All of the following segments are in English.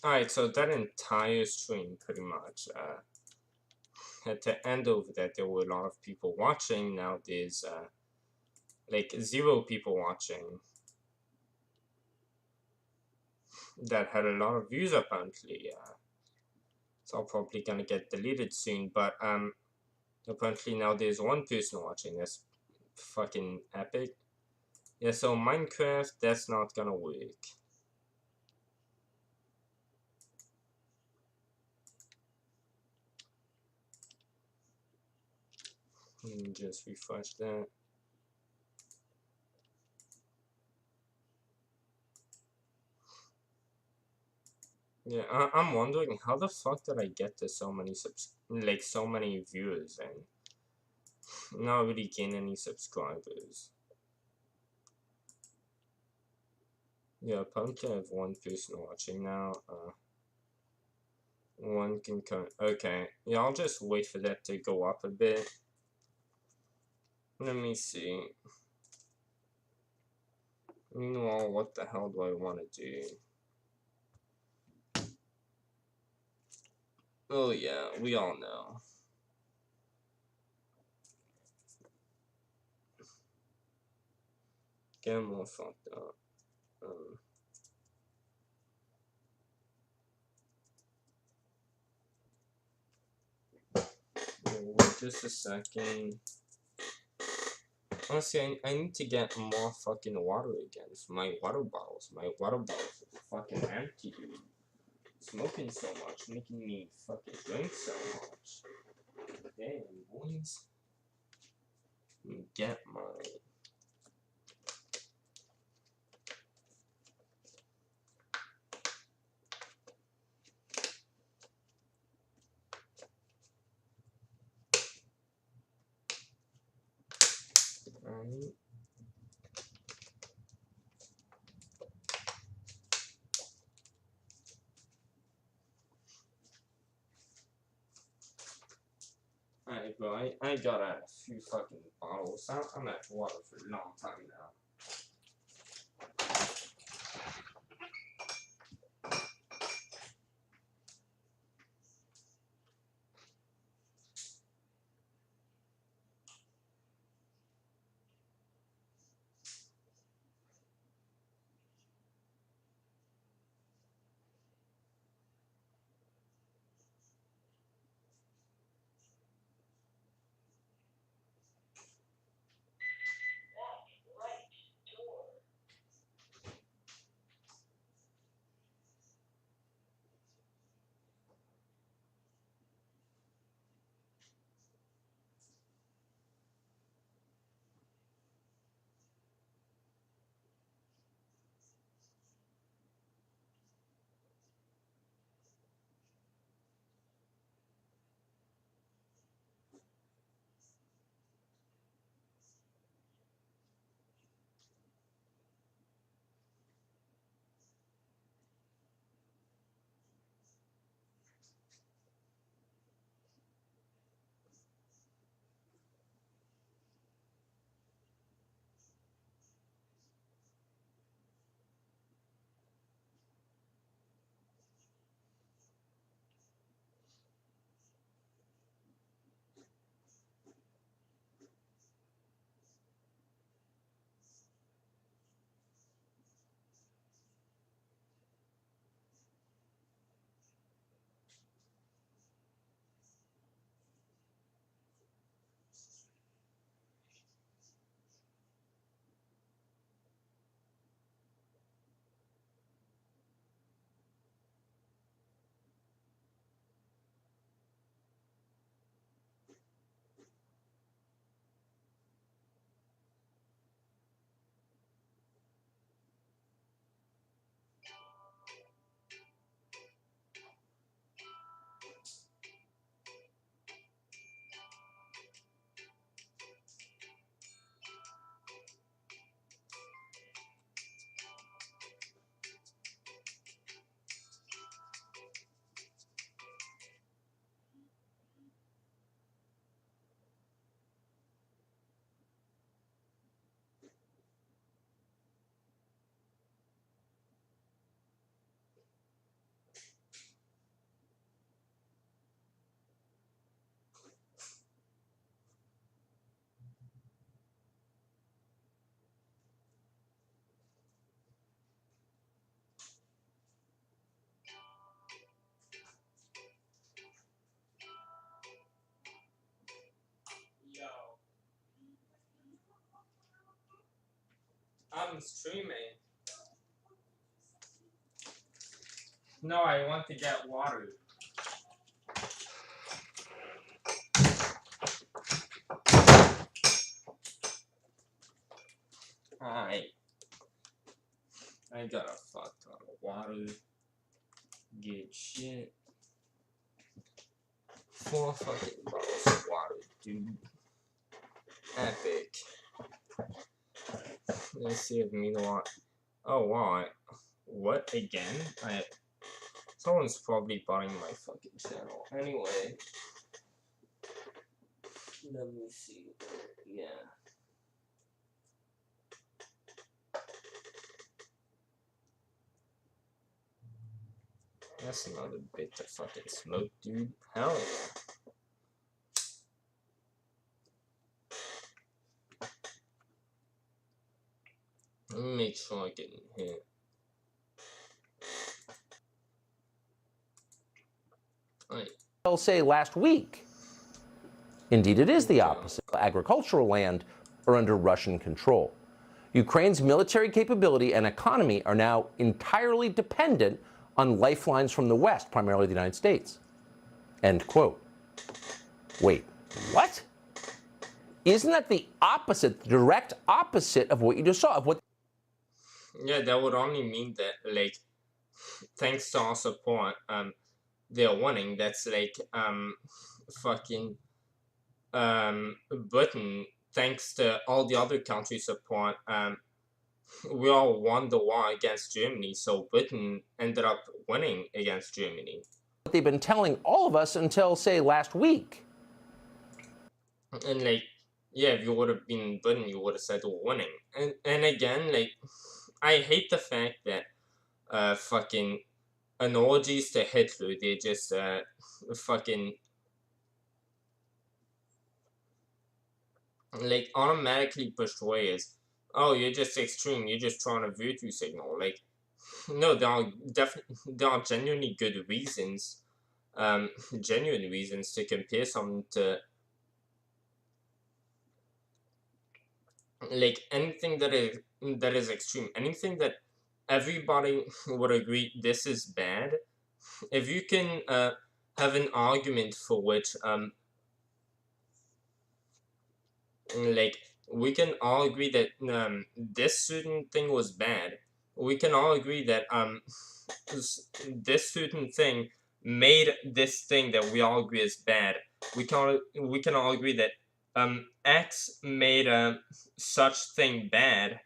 Alright, so that entire stream, pretty much, at the end of that, there were a lot of people watching. Now there's, like, 0 people watching that had a lot of views, apparently. It's all probably gonna get deleted soon, but, apparently now there's 1 person watching. That's fucking epic. Yeah, so Minecraft, that's not gonna work. Just refresh that. Yeah, I'm wondering how the fuck did I get to so many so many viewers and not really gain any subscribers. Yeah, apparently I have 1 person watching now. 1 concurrent. Okay, yeah, I'll just wait for that to go up a bit. Let me see. Meanwhile, what the hell do I want to do? Oh yeah, we all know. Get more fucked up. Wait just a second. Honestly, I need to get more fucking water again. My water bottles. My water bottles are fucking empty, dude. Smoking so much, making me fucking drink so much. Damn, boys. Get my. Right. Alright, bro, I got a few fucking bottles. I'm at water for a long time now. I'm streaming. No, I want to get water. Alright. I got a fuck ton of water. Get shit. 4 fucking bottles of water, dude. Epic. Let's see if meanwhile. Oh wow. What again? Someone's probably buying my fucking channel. Anyway. Let me see. Yeah. That's another bit to fucking smoke, dude. Hell yeah. Let me make sure I get in here. Right. They'll say last week. Indeed, it is the opposite. Agricultural land are under Russian control. Ukraine's military capability and economy are now entirely dependent on lifelines from the West, primarily the United States. End quote. Wait, what? Isn't that the opposite, the direct opposite of what you just saw? Of what? Yeah, that would only mean that, like, thanks to our support, they're winning. That's like, fucking, Britain, thanks to all the other countries' support, we all won the war against Germany, so Britain ended up winning against Germany. What they've been telling all of us until, say, last week. And, like, yeah, if you would have been in Britain, you would have said we're winning. And again, like, I hate the fact that, fucking analogies to Hitler, they just, fucking, like, automatically pushed away as, oh, you're just extreme, you're just trying to virtue signal. Like, no, there are genuinely good reasons, genuine reasons to compare something to, like, anything that is extreme, anything that everybody would agree this is bad. If you can, have an argument for which, like, we can all agree that this certain thing was bad. We can all agree that this certain thing made this thing that we all agree is bad. We can all agree that X made such thing bad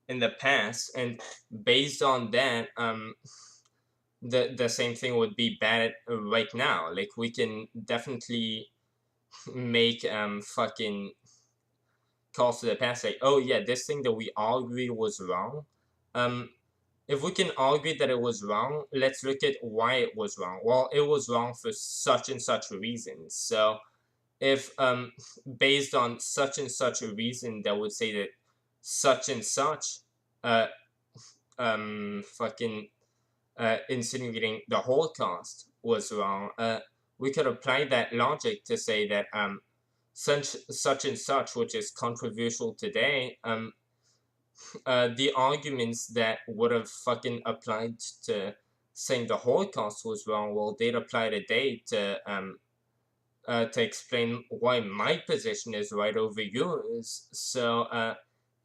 in the past, and based on that, the same thing would be bad right now. Like, we can definitely make fucking calls to the past, like, oh yeah, this thing that we all agree was wrong. If we can all agree that it was wrong, let's look at why it was wrong. Well, it was wrong for such and such reasons. So if based on such and such a reason that would say that such and such uh fucking insinuating the Holocaust was wrong, we could apply that logic to say that such and such, which is controversial today, the arguments that would have fucking applied to saying the Holocaust was wrong, well, they'd apply today to explain why my position is right over yours. So,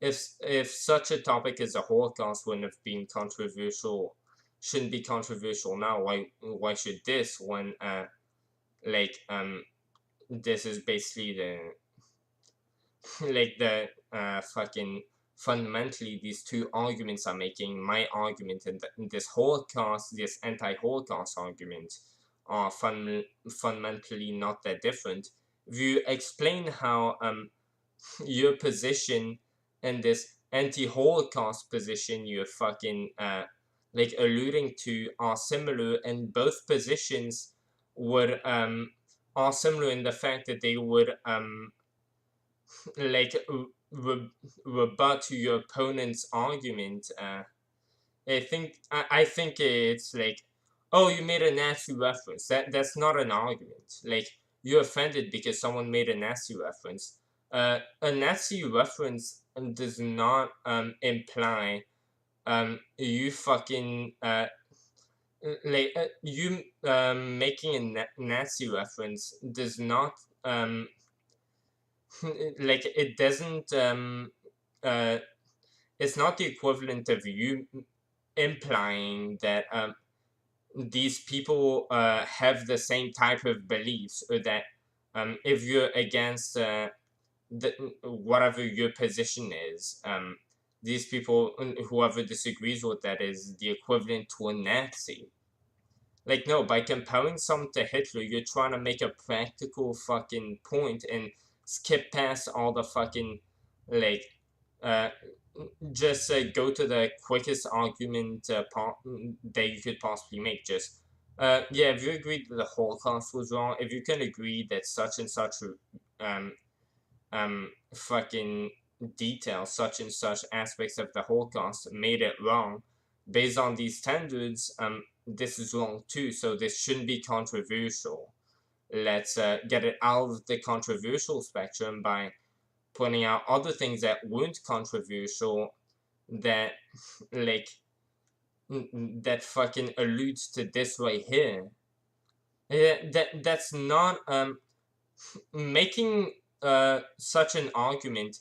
if such a topic as the Holocaust wouldn't have been controversial, shouldn't be controversial now, why should this, when like this is basically the like the fucking fundamentally these two arguments are making, my argument and this Holocaust, this anti-Holocaust argument, are fundamentally not that different. If you explain how your position and this anti-Holocaust position you're fucking like alluding to are similar, and both positions would are similar in the fact that they would like rebut to your opponent's argument. I think it's like, oh, you made a nasty reference. That's not an argument. Like, you're offended because someone made a nasty reference. A nasty reference does not imply you fucking like you making a Nazi reference does not um like it doesn't uh it's not the equivalent of you implying that these people have the same type of beliefs, or that if you're against whatever your position is, these people, whoever disagrees with that, is the equivalent to a Nazi. Like, no, by comparing someone to Hitler, you're trying to make a practical fucking point and skip past all the fucking, like, uh, just go to the quickest argument that you could possibly make. Just, yeah, if you agree that the Holocaust was wrong, if you can agree that such and such, um, fucking details, such and such aspects of the Holocaust made it wrong, based on these standards, this is wrong too, so this shouldn't be controversial. Let's get it out of the controversial spectrum by pointing out other things that weren't controversial, that, like, that fucking alludes to this right here. Yeah, that's not making such an argument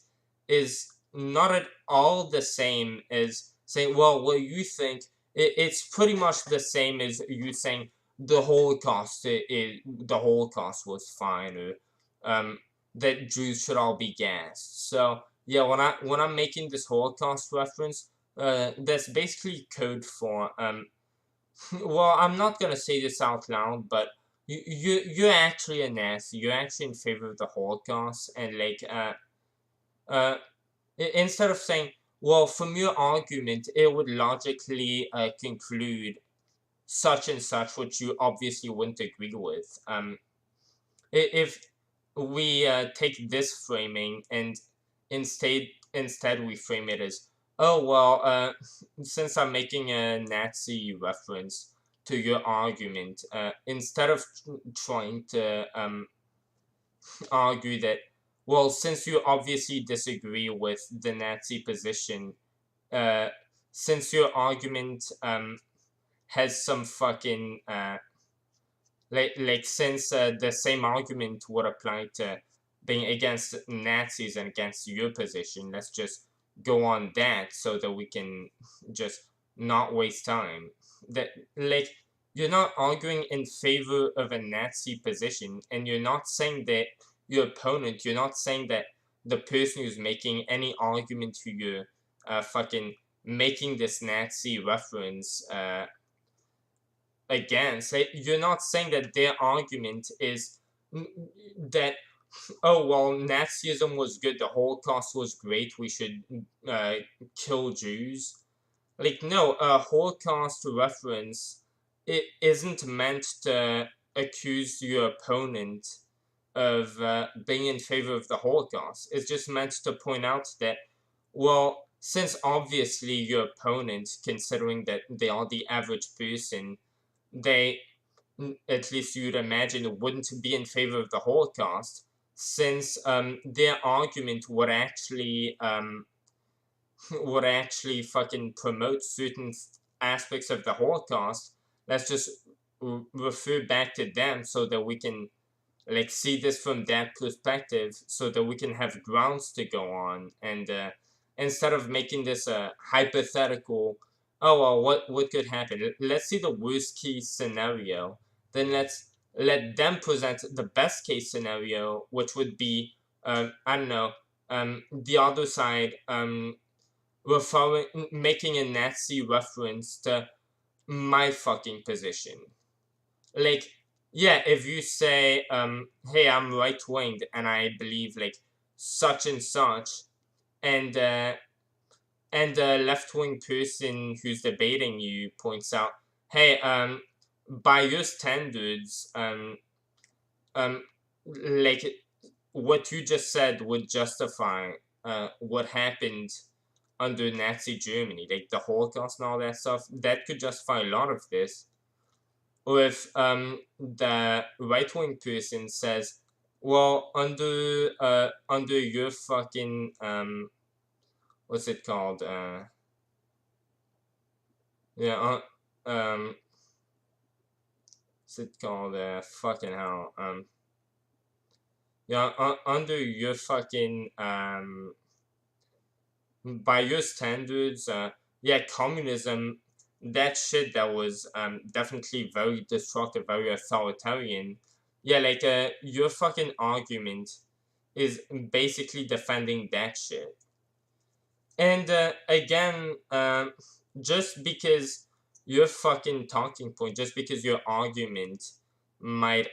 is not at all the same as saying, well, what you think, it's pretty much the same as you saying the Holocaust was fine, or that Jews should all be gassed. So yeah, when I'm making this Holocaust reference, that's basically code for well, I'm not gonna say this out loud, but you're actually a Nazi. You're actually in favor of the Holocaust, and like uh instead of saying, well, from your argument, it would logically conclude such and such, which you obviously wouldn't agree with. If we take this framing and instead we frame it as, oh well, since I'm making a Nazi reference to your argument, instead of trying to argue that, well, since you obviously disagree with the Nazi position, uh, since your argument has some fucking since the same argument would apply to being against Nazis and against your position, let's just go on that so that we can just not waste time. That, like, you're not arguing in favor of a Nazi position, and you're not saying that your opponent, you're not saying that the person who's making any argument to you fucking making this Nazi reference against, you're not saying that their argument is that, oh well, Nazism was good, the Holocaust was great, we should uh, kill Jews. Like, no, a Holocaust reference, it isn't meant to accuse your opponent of being in favor of the Holocaust. It's just meant to point out that, well, since obviously your opponent, considering that they are the average person, they, at least you'd imagine, wouldn't be in favor of the Holocaust, since their argument would actually fucking promote certain aspects of the Holocaust. Let's just refer back to them so that we can, like, see this from that perspective, so that we can have grounds to go on, and instead of making this a hypothetical, oh well, what could happen, let's see the worst case scenario, then let's let them present the best case scenario, which would be, I don't know, the other side referring, making a Nazi reference to my fucking position. Like, yeah, if you say, hey, I'm right winged and I believe like such and such, and the left wing person who's debating you points out, hey, by your standards, like, what you just said would justify what happened under Nazi Germany, like the Holocaust and all that stuff. That could justify a lot of this. Or if the right wing person says, well, under your fucking what's it called? Yeah, what's it called? Fucking hell. Yeah, under your fucking by your standards, yeah, communism, that shit that was definitely very destructive, very authoritarian. Yeah, like your fucking argument is basically defending that shit. And again, just because your fucking talking point, just because your argument might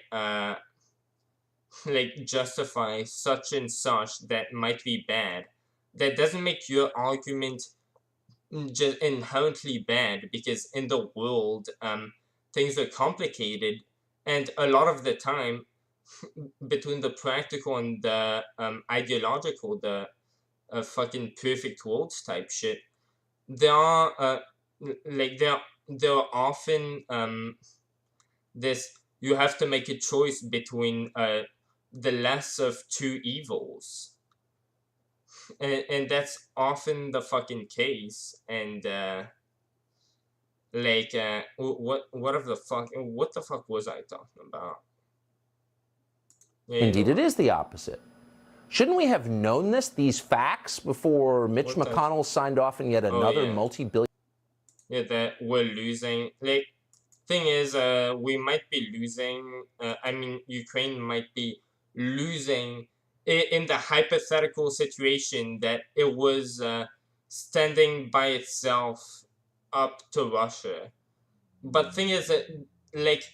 like justify such and such that might be bad, that doesn't make your argument just inherently bad, because in the world things are complicated, and a lot of the time between the practical and the ideological, the fucking perfect worlds type shit, there are like there are often this, you have to make a choice between the less of two evils, and that's often the fucking case. And like what the fuck was I talking about? Yeah, Indeed, it is the opposite. Shouldn't we have known these facts, before Mitch McConnell signed off on yet another multi-billion? Yeah, that we're losing. Like, thing is, we might be losing. I mean, Ukraine might be losing in the hypothetical situation that it was standing by itself up to Russia. But thing is that, like,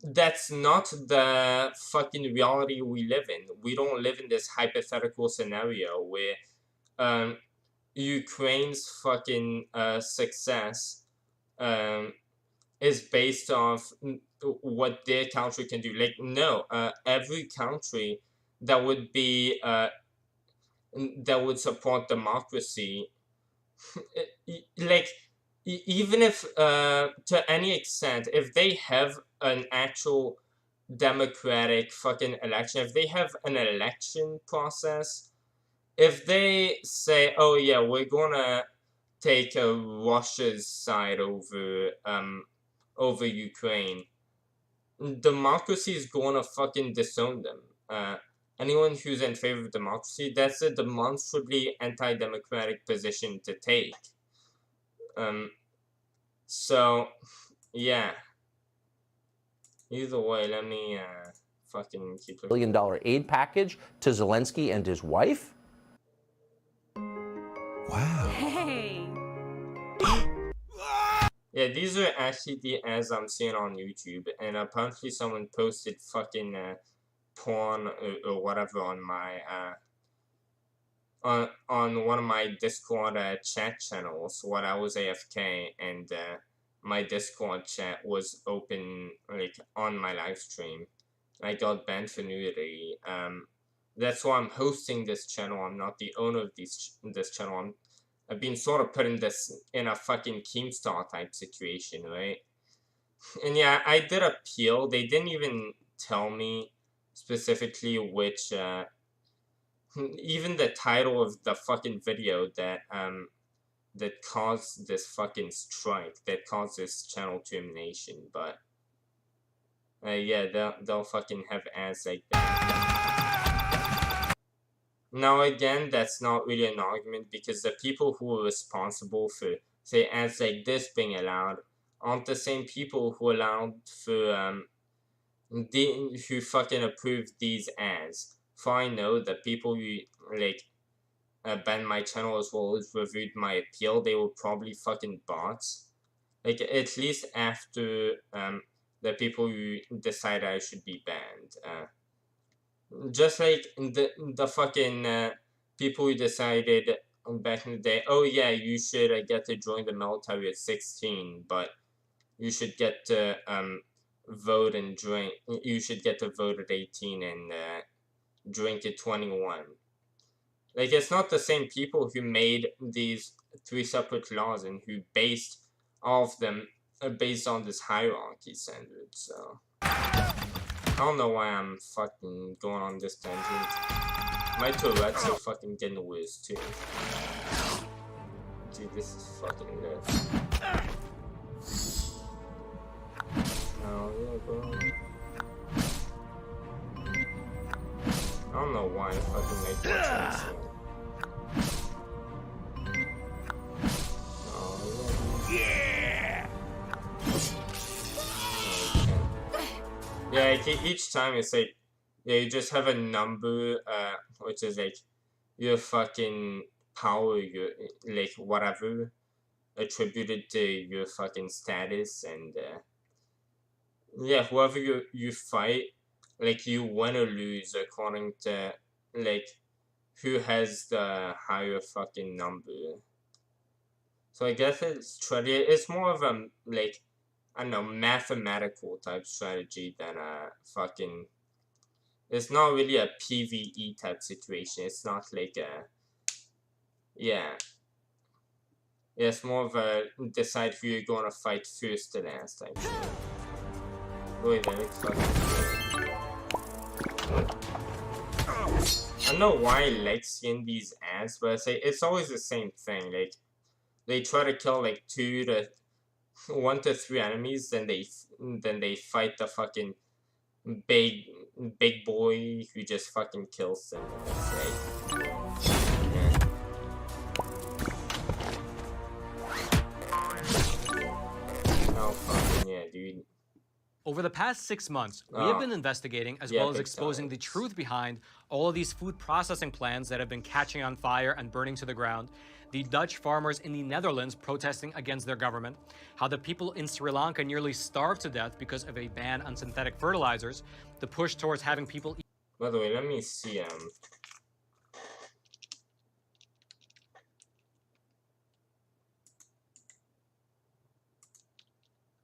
that's not the fucking reality we live in. We don't live in this hypothetical scenario where Ukraine's fucking success is based off what their country can do. Like, no, every country that would be that would support democracy, like even if to any extent, if they have an actual democratic fucking election, if they have an election process, if they say, oh yeah, we're gonna take Russia's side over Ukraine, democracy is gonna fucking disown them. Anyone who's in favor of democracy, that's a demonstrably anti-democratic position to take. So yeah. Either way, let me fucking keep $1 billion aid package to Zelensky and his wife? Wow. Hey. Yeah, these are actually the ads I'm seeing on YouTube, and apparently someone posted fucking porn or whatever on my on one of my Discord chat channels while I was AFK, and my Discord chat was open like on my live stream. I got banned for nudity. That's why I'm hosting this channel. I'm not the owner of this channel. I've been sort of put in a fucking Keemstar type situation, right? And yeah, I did appeal. They didn't even tell me specifically which even the title of the fucking video that that caused this fucking strike, that caused this channel termination. But yeah, they'll fucking have ads like that. Now again, that's not really an argument, because the people who are responsible for, say, ads like this being allowed aren't the same people who allowed for who fucking approved these ads. For I know, the people who like banned my channel as well as reviewed my appeal, they were probably fucking bots. Like, at least after the people who decided I should be banned. Just like the fucking people who decided back in the day, oh yeah, you should get to join the military at 16, but you should get to vote and drink. You should get to vote at 18 and drink at 21. Like, it's not the same people who made these 3 separate laws and who based all of them based on this hierarchy standard. So I don't know why I'm fucking going on this tangent. My Tourette's are fucking getting worse too. Dude, this is fucking good. Oh, yeah, bro. I don't know why I fucking like watching this one. Oh, yeah. Yeah, like, each time it's like, yeah, you just have a number, which is like your fucking power, your, like, whatever, attributed to your fucking status, and, yeah, whoever you fight, like, you win or lose according to, like, who has the higher fucking number. So I guess it's more of a, like, I don't know, mathematical type strategy than a fucking... It's not really a PvE type situation. It's not like a... Yeah. It's more of a decide who you're gonna fight first and last type shit. Wait, that looks fucking good. I don't know why I like seeing these ads, but it's always the same thing. Like, they try to kill like 1 to 3 enemies, then they fight the fucking big boy who just fucking kills them. It's like, yeah. Oh fucking yeah, dude. Over the past 6 months, we have been investigating as well as exposing the truth behind all of these food processing plants that have been catching on fire and burning to the ground, the Dutch farmers in the Netherlands protesting against their government, how the people in Sri Lanka nearly starved to death because of a ban on synthetic fertilizers, the push towards having people eat. By the way, let me see,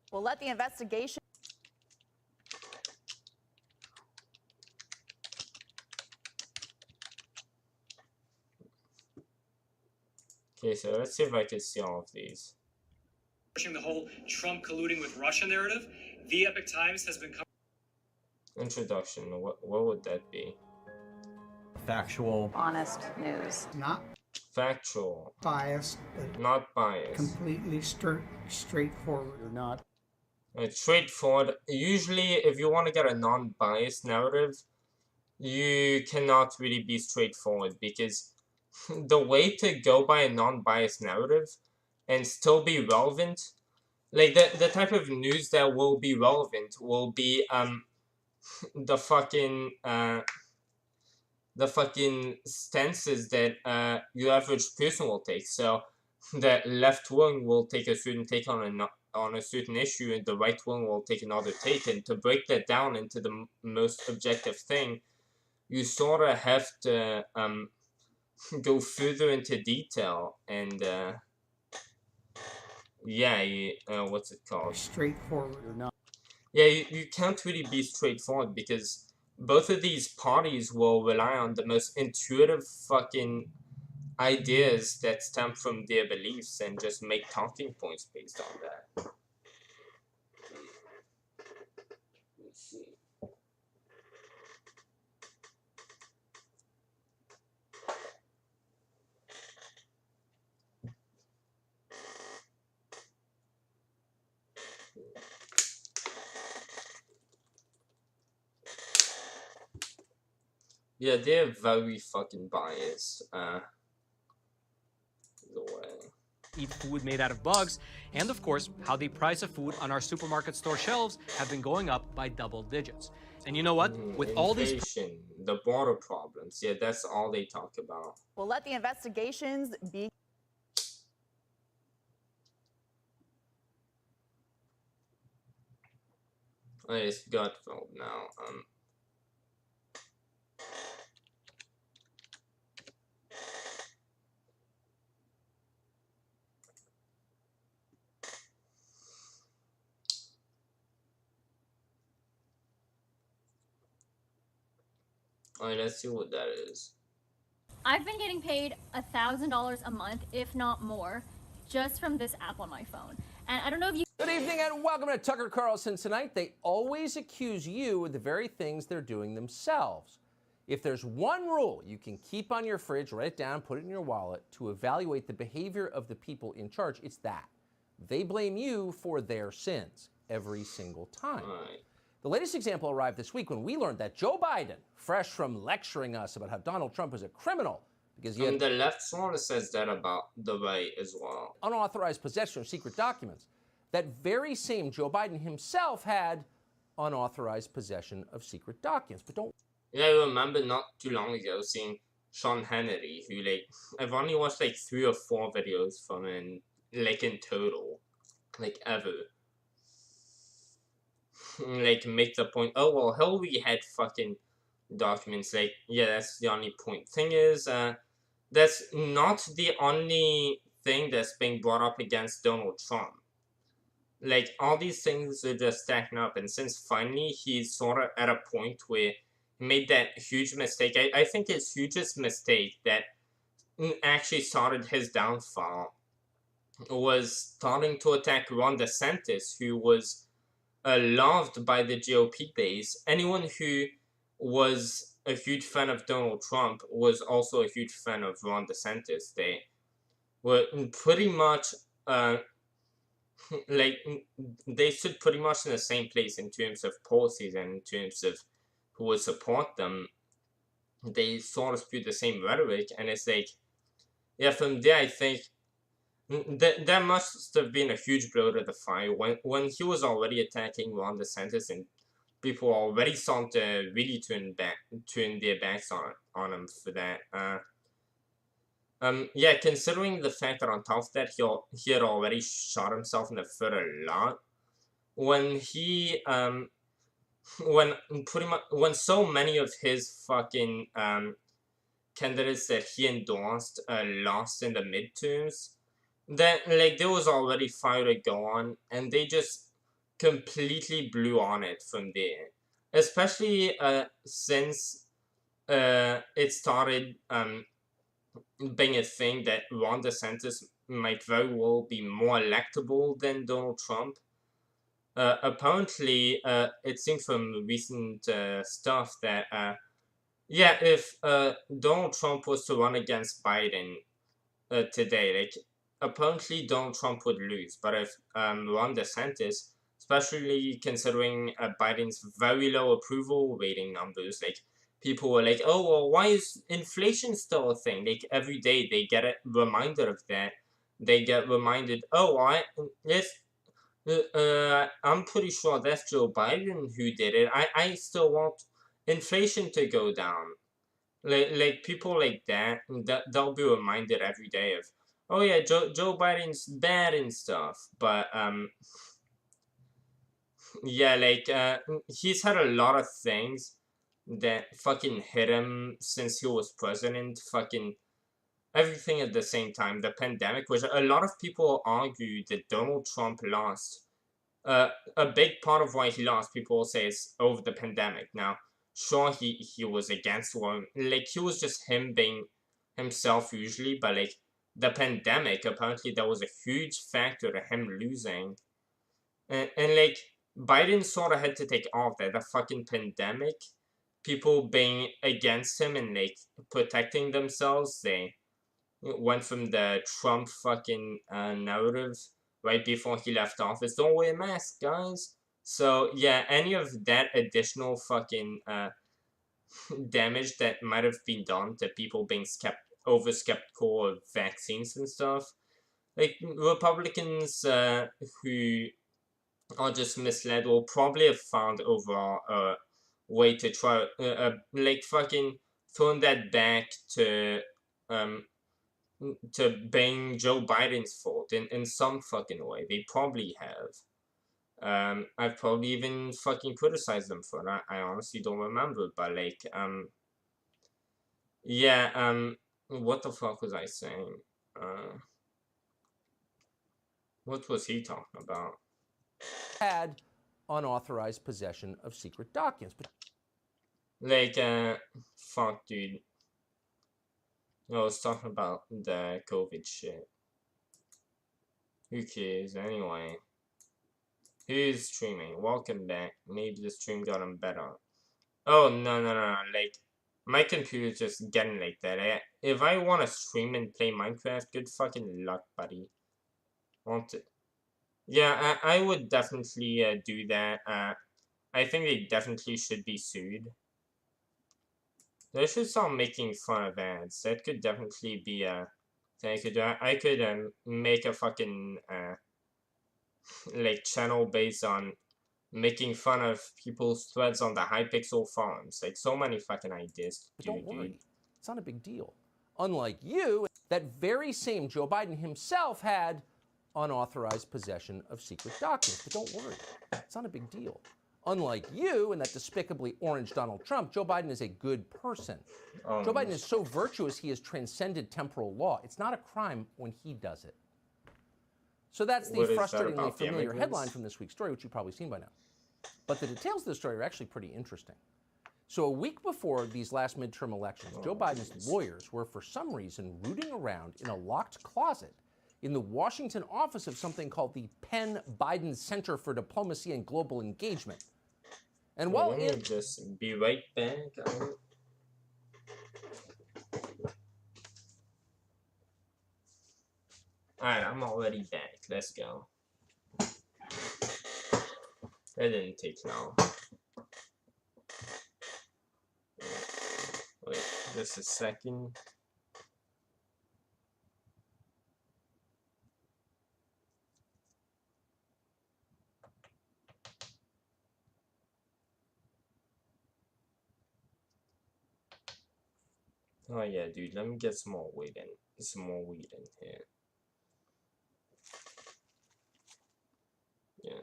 We'll let the investigation... Okay, so let's see if I can see all of these. Pushing the whole Trump colluding with Russia narrative, the Epoch Times has been... Introduction, what would that be? Factual. Honest news. Not Factual. biased, but Not biased. completely straightforward. Or not. It's straightforward. Usually, if you want to get a non-biased narrative, you cannot really be straightforward, because the way to go by a non-biased narrative and still be relevant, like the type of news that will be relevant will be the fucking stances that your average person will take. So the left wing will take a certain take on a certain issue, and the right wing will take another take. And to break that down into the most objective thing, you sort of have to go further into detail, and yeah, what's it called? Straightforward or not. Yeah, you can't really be straightforward, because both of these parties will rely on the most intuitive fucking ideas that stem from their beliefs and just make talking points based on that. Let's see. Yeah, they're very fucking biased. The way. Eat food made out of bugs, and of course, how the price of food on our supermarket store shelves have been going up by double digits. And you know what? With all these... Inflation, the border problems, yeah, that's all they talk about. We'll let the investigations be... It's Gutfeld now. Alright, let's see what that is. I've been getting paid $1,000 a month, if not more, just from this app on my phone. And I don't know if you... Good evening and welcome to Tucker Carlson Tonight. They always accuse you of the very things they're doing themselves. If there's one rule you can keep on your fridge, write it down, put it in your wallet to evaluate the behavior of the people in charge, it's that. They blame you for their sins every single time. Right. The latest example arrived this week when we learned that Joe Biden, fresh from lecturing us about how Donald Trump is a criminal because he had the left sort of says that about the right as well. unauthorized possession of secret documents, that very same Joe Biden himself had unauthorized possession of secret documents. But don't Yeah, I remember not too long ago seeing Sean Hannity, who, like, I've only watched, like, 3 or 4 videos from him, like, in total, like, ever. Like, make the point, oh, well, Hillary had fucking documents, like, yeah, that's the only point. Thing is, that's not the only thing that's being brought up against Donald Trump. Like, all these things are just stacking up, and since finally he's sort of at a point where he made that huge mistake, I think his hugest mistake that actually started his downfall was starting to attack Ron DeSantis, who was loved by the GOP base. Anyone who was a huge fan of Donald Trump was also a huge fan of Ron DeSantis. They were pretty much like, they stood pretty much in the same place in terms of policies and in terms of who would support them. They sort of spewed the same rhetoric, and it's like, yeah, from there I think that must have been a huge blow to the fire when he was already attacking Ron DeSantis and people already started to really turn their backs on him for that. Yeah, considering the fact that on top of that he had already shot himself in the foot a lot, when he when so many of his fucking candidates that he endorsed lost in the midterms, that, like, there was already fire to go on, and they just completely blew on it from there. Especially since it started being a thing that Ron DeSantis might very well be more electable than Donald Trump. Apparently, it seems from recent stuff that, yeah, if Donald Trump was to run against Biden today, like, apparently Donald Trump would lose. But if Ron DeSantis, especially considering Biden's very low approval rating numbers, like, people were like, oh, well, why is inflation still a thing? Like, every day they get a reminder of that. They get reminded, oh, I'm pretty sure that's Joe Biden who did it. I still want inflation to go down. Like people like that, they'll be reminded every day of, oh yeah, Joe Biden's bad and stuff. But yeah, like he's had a lot of things that fucking hit him since he was president. Fucking everything at the same time. The pandemic, which a lot of people argue that Donald Trump lost. A big part of why he lost, people will say, is over the pandemic. Now, sure, he was against one, like, he was just him being himself usually, but, like, the pandemic, apparently that was a huge factor to him losing. And like, Biden sort of had to take all of that. The fucking pandemic, people being against him and, like, protecting themselves, they went from the Trump fucking narrative right before he left office. Don't wear a mask, guys. So yeah, any of that additional fucking damage that might have been done to people being over skeptical of vaccines and stuff, like, Republicans who are just misled will probably have found overall a way to try like, fucking throwing that back to being Joe Biden's fault in some fucking way. They probably have. I've probably even fucking criticized them for it. I honestly don't remember, but, like, yeah, what the fuck was I saying? What was he talking about? had unauthorized possession of secret documents. But Like, fuck, dude. I was talking about the COVID shit. Who cares, anyway? Who's streaming? Welcome back. Maybe the stream got him better. Oh, no. Like, My computer's just getting like that. If I want to stream and play Minecraft, good fucking luck, buddy. Want to? Yeah, I would definitely do that. I think they definitely should be sued. They should start making fun of ads. That could definitely be a thing I could do. I could make a fucking like channel based on making fun of people's threads on the Hypixel forums. Like, so many fucking ideas to But do, don't worry, dude. it's not a big deal. Unlike you, that very same Joe Biden himself had unauthorized possession of secret documents. But don't worry, it's not a big deal. Unlike you and that despicably orange Donald Trump, Joe Biden is a good person. Joe Biden is so virtuous he has transcended temporal law. It's not a crime when he does it. So that's the frustratingly familiar headline from this week's story, which you've probably seen by now. But the details of the story are actually pretty interesting. So a week before these last midterm elections, Joe Biden's lawyers were for some reason rooting around in a locked closet in the Washington office of something called the Penn Biden Center for Diplomacy and Global Engagement. And while let me just be right back. Alright, I'm already back. Let's go. That didn't take long. Wait, just a second. Oh yeah, dude, let me get some more weed in here. Yeah.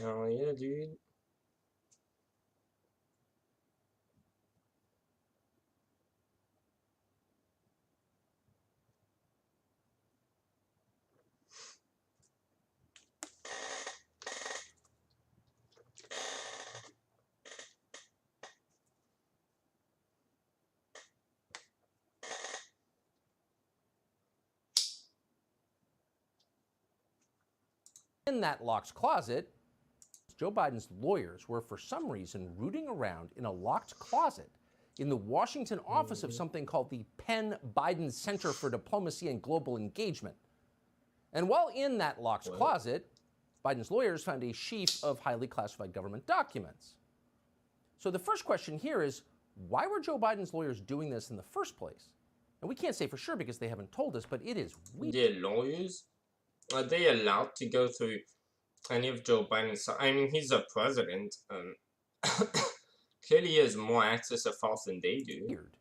Oh yeah, dude. in that locked closet, Joe Biden's lawyers were for some reason rooting around in a locked closet in the Washington office of something called the Penn Biden Center for Diplomacy and Global Engagement. And while in that locked closet, Biden's lawyers found a sheaf of highly classified government documents. So the first question here is, why were Joe Biden's lawyers doing this in the first place? And we can't say for sure because they haven't told us, but it is weird. Their lawyers? Are they allowed to go through any of Joe Biden's... I mean, he's a president. Clearly he has more access to files than they do. Weird.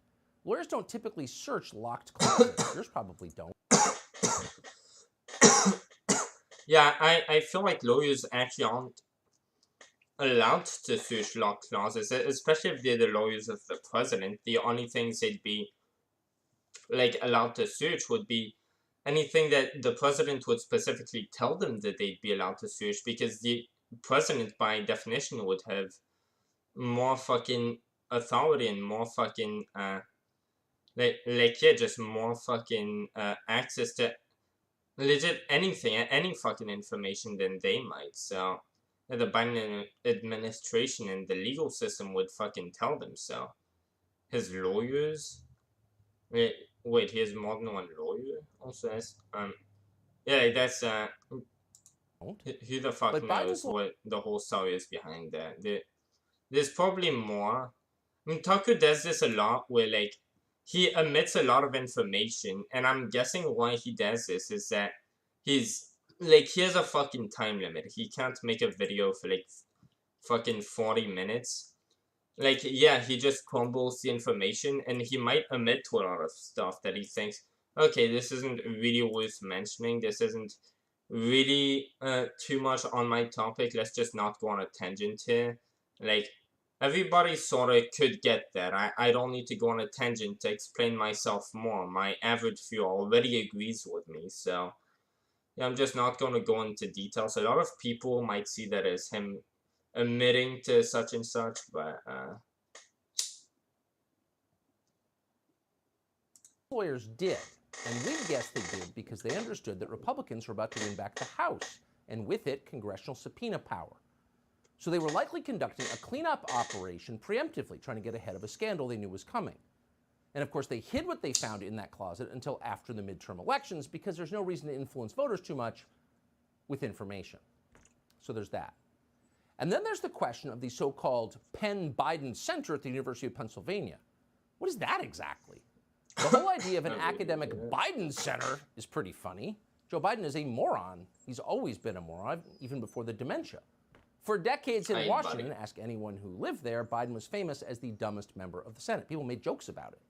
Lawyers don't typically search locked closets. Yours probably don't. Yeah, I feel like lawyers actually aren't allowed to search locked closets, especially if they're the lawyers of the president. The only things they'd be like allowed to search would be anything that the president would specifically tell them that they'd be allowed to search, because the president by definition would have more fucking authority and more fucking yeah, just more fucking access to legit anything, any fucking information than they might. So the Biden administration and the legal system would fucking tell them so. His lawyers, wait, he has more than one lawyer. Also, that's yeah, that's who the fuck knows what the whole story is behind that. There's probably more. I mean, Tucker does this a lot, where like he omits a lot of information, and I'm guessing why he does this is that he's like, he has a fucking time limit. He can't make a video for like fucking 40 minutes. Like, yeah, he just crumbles the information, and he might omit a lot of stuff that he thinks, okay, this isn't really worth mentioning, this isn't really too much on my topic, let's just not go on a tangent here. Like, everybody sort of could get that. I don't need to go on a tangent to explain myself more. My average viewer already agrees with me, so yeah, I'm just not going to go into details. A lot of people might see that as him admitting to such and such, but lawyers did. And we guess they did because they understood that Republicans were about to win back the House, and with it, congressional subpoena power. So they were likely conducting a cleanup operation preemptively, trying to get ahead of a scandal they knew was coming. And of course, they hid what they found in that closet until after the midterm elections because there's no reason to influence voters too much with information. So there's that. And then there's the question of the so-called Penn-Biden Center at the University of Pennsylvania. What is that exactly? The whole idea of an academic Biden Center is pretty funny. Joe Biden is a moron. He's always been a moron, even before the dementia. For decades in Washington, ask anyone who lived there, Biden was famous as the dumbest member of the Senate. People made jokes about it.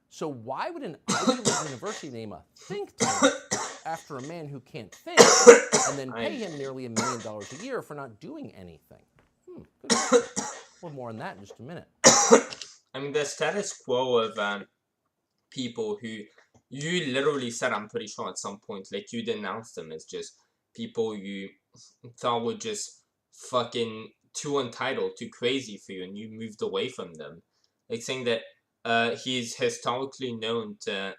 So why would an Ivy League university name a think tank after a man who can't think and then pay him nearly $1 million a year for not doing anything? Good question. Well, more on that in just a minute. I mean, the status quo of people who you literally said, I'm pretty sure at some point, like you denounced them as just people you thought were just fucking too entitled, too crazy for you, and you moved away from them. Like saying that he's historically known to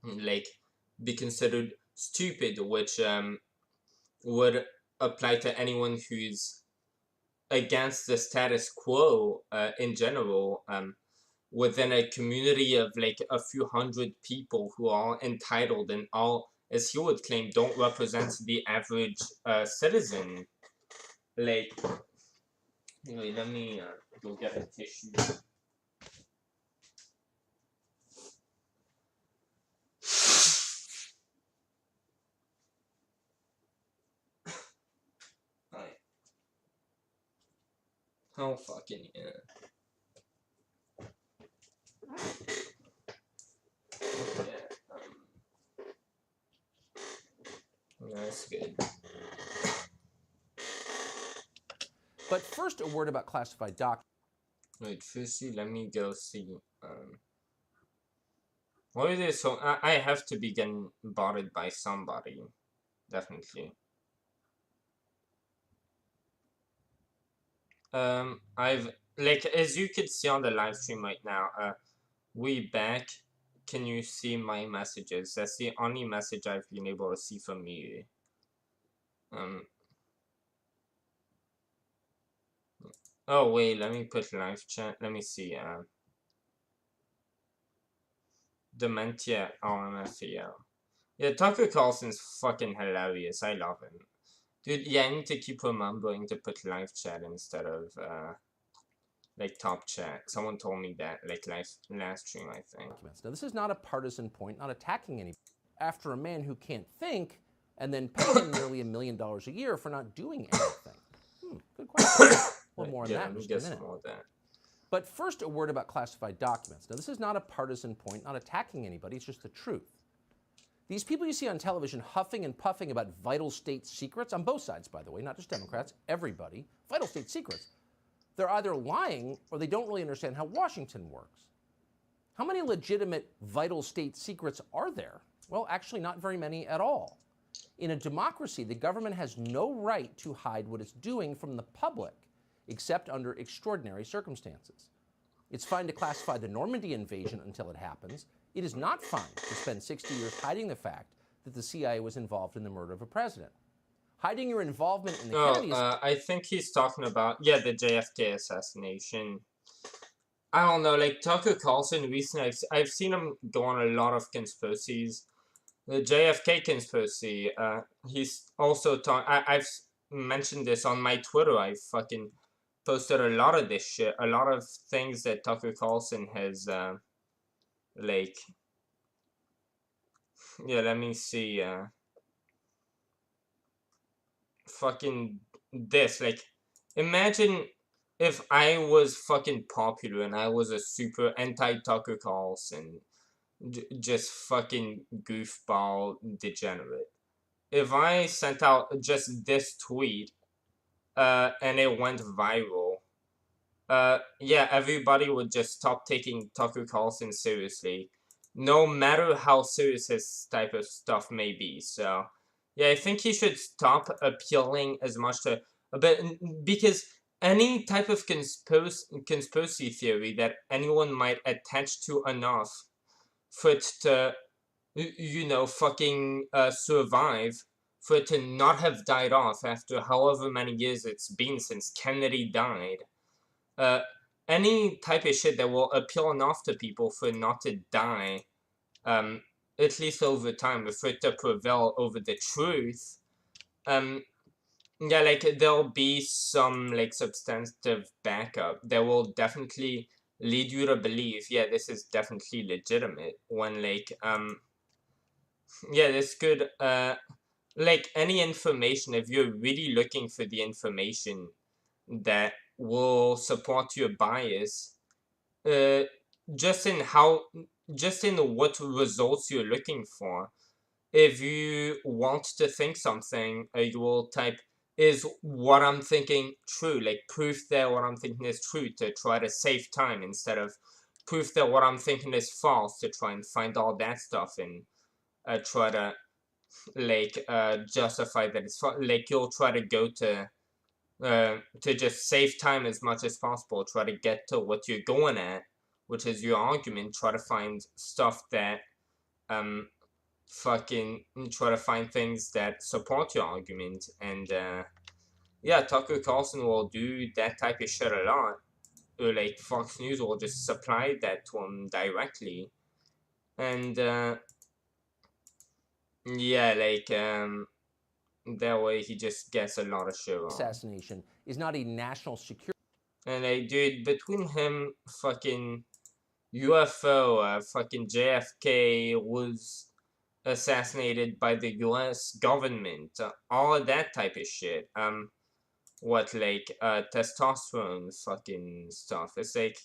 like be considered stupid, which would apply to anyone who's against the status quo in general, within a community of like a few hundred people who are entitled and all, as he would claim, don't represent the average citizen. Like, anyway, let me go get a tissue. Oh, fucking yeah. That's good. But first, a word about classified documents. Wait, firstly, let me go see. What is this? So I have to be getting bothered by somebody, definitely. I've like, as you could see on the live stream right now. We back. Can you see my messages? That's the only message I've been able to see from you. Oh wait, let me put live chat. Let me see. Dementia RMFAO. Yeah, Tucker Carlson's fucking hilarious. I love him. Dude, yeah, I need to keep remembering to put live chat instead of like top chat. Someone told me that like last stream, I think. Now, this is not a partisan point, not attacking anybody. After a man who can't think and then pay him nearly $1 million a year for not doing anything. Good question. Well, more on that in just a minute. But first, a word about classified documents. Now, this is not a partisan point, not attacking anybody. It's just the truth. These people you see on television huffing and puffing about vital state secrets, on both sides, by the way, not just Democrats, everybody, vital state secrets, they're either lying or they don't really understand how Washington works. How many legitimate vital state secrets are there? Well, actually, not very many at all. In a democracy, the government has no right to hide what it's doing from the public, except under extraordinary circumstances. It's fine to classify the Normandy invasion until it happens. It is not fine to spend 60 years hiding the fact that the CIA was involved in the murder of a president. Hiding your involvement in the Kennedys... I think he's talking about, yeah, the JFK assassination. I don't know, like Tucker Carlson recently, I've seen him go on a lot of conspiracies. The JFK conspiracy, he's also I've mentioned this on my Twitter. I fucking posted a lot of this shit, a lot of things that Tucker Carlson has, like, yeah, let me see, fucking this, like, imagine if I was fucking popular and I was a super anti-Tucker Carlson, just fucking goofball degenerate. If I sent out just this tweet, and it went viral, yeah, everybody would just stop taking Tucker Carlson seriously, no matter how serious his type of stuff may be. So, yeah, I think he should stop appealing as much to, because any type of conspiracy theory that anyone might attach to enough for it to you know, fucking survive, for it to not have died off after however many years it's been since Kennedy died. Any type of shit that will appeal enough to people for it not to die, at least over time, for it to prevail over the truth, yeah, like, there'll be some, like, substantive backup that will definitely lead you to believe, yeah, this is definitely legitimate, when, like, yeah, this could, like, any information, if you're really looking for the information that will support your bias, uh, just in how, just in what results you're looking for. If you want to think something, you will type, is what I'm thinking true? Like, proof that what I'm thinking is true, to try to save time, instead of proof that what I'm thinking is false, to try and find all that stuff and try to, like, justify that it's false. Like, you'll try to go to just save time as much as possible, try to get to what you're going at, which is your argument, try to find stuff that, fucking, try to find things that support your argument, and, yeah, Tucker Carlson will do that type of shit a lot, or, like, Fox News will just supply that to him directly, and, yeah, like, that way he just gets a lot of shit wrong. Assassination is not a national security. And, like, dude, between him, fucking UFO, fucking JFK was assassinated by the US government, all of that type of shit, what, like, testosterone fucking stuff, it's like,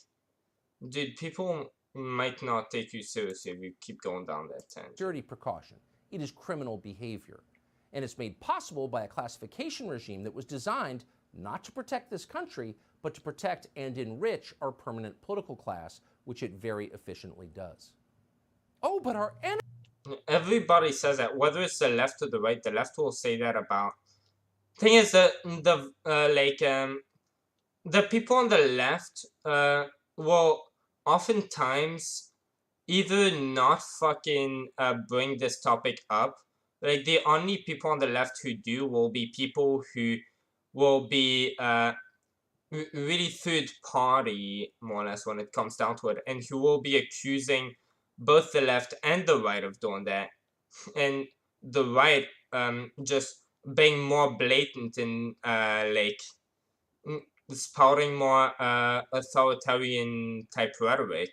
dude, people might not take you seriously if you keep going down that tangent. Security precaution. It is criminal behavior. And it's made possible by a classification regime that was designed not to protect this country, but to protect and enrich our permanent political class, which it very efficiently does. Oh, but our enemy. Everybody says that, whether it's the left or the right, the left will say that about. Thing is that the people on the left will oftentimes either not fucking bring this topic up. Like, the only people on the left who do will be people who will be really third party, more or less, when it comes down to it, and who will be accusing both the left and the right of doing that, and the right just being more blatant and like, spouting more authoritarian type rhetoric,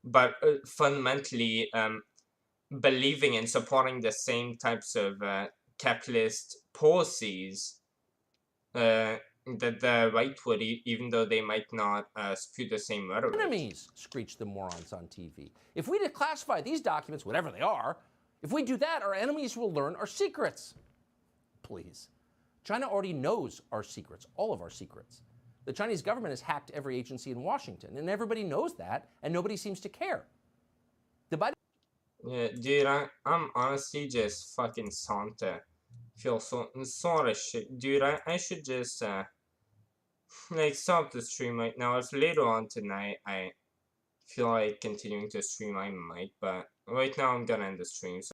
but fundamentally believing and supporting the same types of capitalist policies that the right would, even though they might not spew the same rhetoric. Enemies, screech the morons on TV. If we declassify these documents, whatever they are, if we do that, our enemies will learn our secrets. Please. China already knows our secrets, all of our secrets. The Chinese government has hacked every agency in Washington, and everybody knows that, and nobody seems to care. The Biden. Yeah, dude, I'm honestly just fucking Santa. Feel sort of shit. Dude, I should just, like, stop the stream right now. If later on tonight I feel like continuing to stream, I might, but right now I'm gonna end the stream. So